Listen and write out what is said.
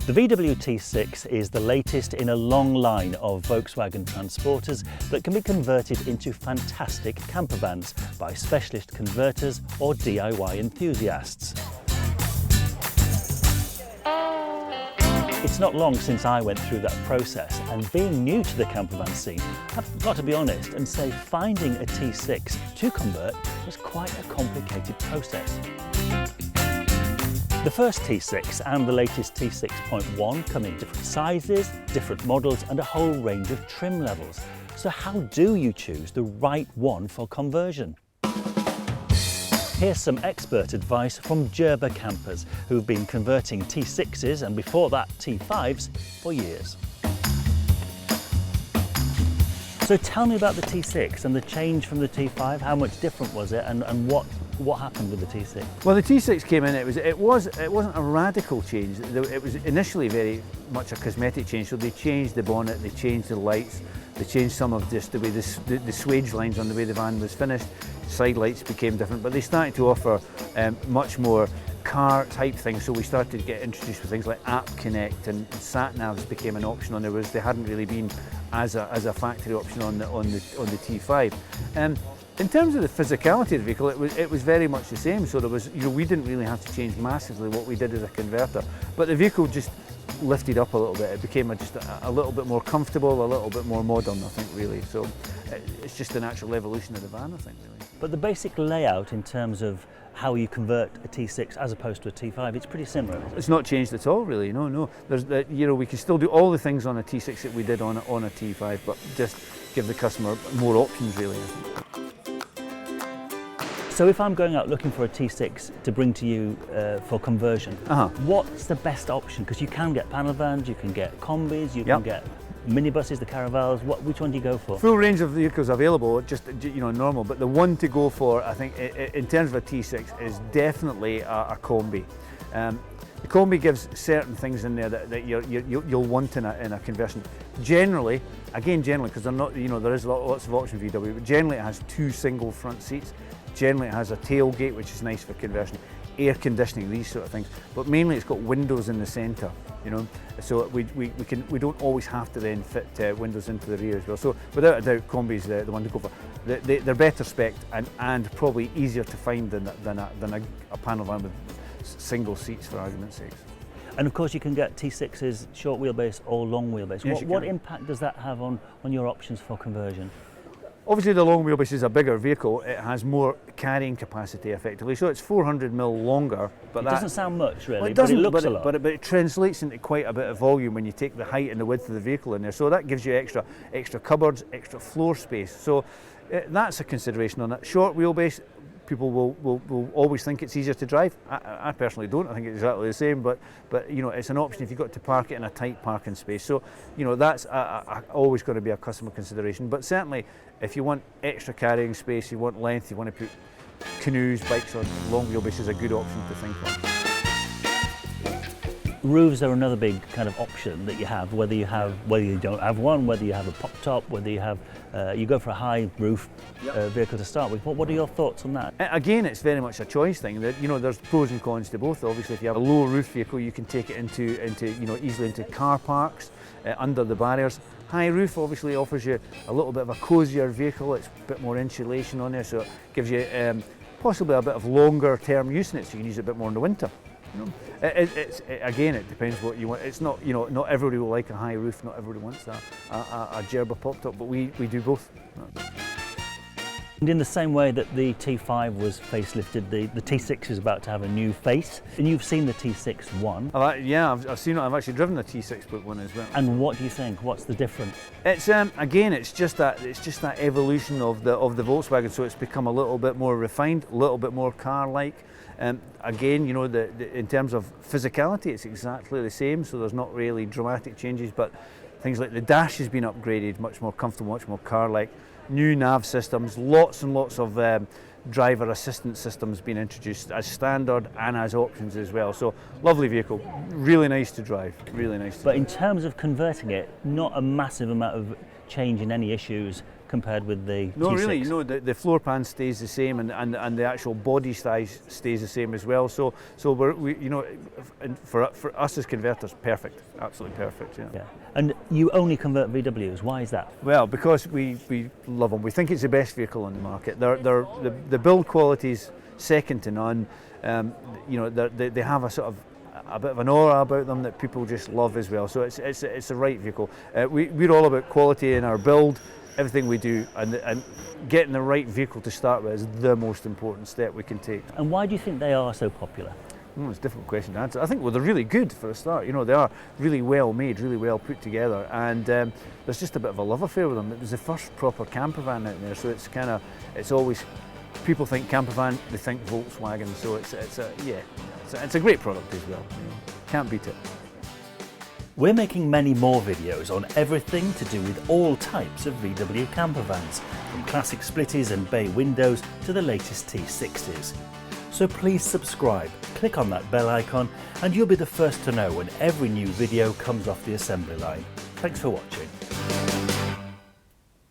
The VW T6 is the latest in a long line of Volkswagen transporters that can be converted into fantastic camper vans by specialist converters or DIY enthusiasts. It's not long since I went through that process, and being new to the camper van scene, I've got to be honest and say finding a T6 to convert was quite a complicated process. The first T6 and the latest T6.1 come in different sizes, different models and a whole range of trim levels. So how do you choose the right one for conversion? Here's some expert advice from Gerber Campers, who've been converting T6s and before that T5s for years. So tell me about the T6 and the change from the T5. How much different was it, and what happened with the T6? Well, the T6 came in. It wasn't a radical change. It was initially very much a cosmetic change. So they changed the bonnet, they changed the lights, they changed some of just the way the swage lines on the way the van was finished. Side lights became different, but they started to offer much more car type things. So we started to get introduced with things like App Connect, and sat navs became an option on there, whereas they hadn't really been as a factory option on the T5. In terms of the physicality of the vehicle, it was very much the same. So there was, we didn't really have to change massively what we did as a converter, but the vehicle just lifted up a little bit. It became just a little bit more comfortable, a little bit more modern, I think, really. So it's just a natural evolution of the van, I think, really. But the basic layout in terms of how you convert a T6 as opposed to a T5, it's pretty similar. It's not changed at all, really. No. There's we can still do all the things on a T6 that we did on a T5, but just give the customer more options, really, I think. So if I'm going out looking for a T6 to bring to you for conversion, what's the best option? Because you can get panel vans, you can get combis, you can get minibuses, the caravels. Which one do you go for? Full range of vehicles available, just normal. But the one to go for, I think, in terms of a T6, is definitely a combi. The combi gives certain things in there that you'll want in a conversion. Generally, because they're not, there is lots of options for VW, but generally it has two single front seats. Generally it has a tailgate, which is nice for conversion, air conditioning, these sort of things. But mainly it's got windows in the centre, so we don't always have to then fit windows into the rear as well. So without a doubt, combi is the one to go for. They're better spec'd and probably easier to find than a panel van with single seats, for argument's sake. And of course you can get T6s short wheelbase or long wheelbase. Yes, what impact does that have on your options for conversion? Obviously the long wheelbase is a bigger vehicle, it has more carrying capacity effectively, so it's 400mm longer. But it doesn't sound much really, well, but it looks a lot. But it translates into quite a bit of volume when you take the height and the width of the vehicle in there, so that gives you extra cupboards, extra floor space, so that's a consideration on that. Short wheelbase, people will always think it's easier to drive. I personally don't. I think it's exactly the same. But it's an option if you've got to park it in a tight parking space. So that's always going to be a customer consideration. But certainly, if you want extra carrying space, you want length, you want to put canoes, bikes on, long wheelbase is a good option to think of. Roofs are another big kind of option that you have, whether you don't have one, whether you have a pop top, whether you have you go for a high roof vehicle to start with. What are your thoughts on that? Again, it's very much a choice thing. There's pros and cons to both. Obviously, if you have a low roof vehicle, you can take it into easily into car parks under the barriers. High roof obviously offers you a little bit of a cosier vehicle. It's a bit more insulation on there, so it gives you possibly a bit of longer term use in it, so you can use it a bit more in the winter. Again, it depends what you want. It's not, not everybody will like a high roof, not everybody wants a Gerber pop top, but we do both. And in the same way that the T5 was facelifted, the T6 is about to have a new face. And you've seen the T6.1. I've seen it. I've actually driven the T6.1 as well. And what do you think? What's the difference? It's again, it's just that evolution of the Volkswagen. So it's become a little bit more refined, a little bit more car-like. Again, in terms of physicality, it's exactly the same. So there's not really dramatic changes, but things like the dash has been upgraded, much more comfortable, much more car-like. New nav systems, lots and lots of driver assistance systems being introduced as standard and as options as well. So lovely vehicle, really nice to drive, really nice. But in terms of converting it, not a massive amount of change in any issues compared with the No, T6? really, no. The floor pan stays the same, and the actual body size stays the same as well. So we you know, for us as converters, perfect, absolutely perfect. Yeah. Yeah. And you only convert VWs. Why is that? Well, because we love them. We think it's the best vehicle on the market. The build quality is second to none. You know, they have a sort of a bit of an aura about them that people just love as well. So it's the right vehicle. We're all about quality in our build. Everything we do, and getting the right vehicle to start with is the most important step we can take. And why do you think they are so popular? It's a difficult question to answer. I think, well, they're really good for a start. You know, they are really well made, really well put together, and there's just a bit of a love affair with them. It was the first proper camper van out there, so it's always, people think camper van, they think Volkswagen, so it's a great product as well. You know, can't beat it. We're making many more videos on everything to do with all types of VW camper vans, from classic splitties and bay windows to the latest T60s. So please subscribe, click on that bell icon, and you'll be the first to know when every new video comes off the assembly line. Thanks for watching.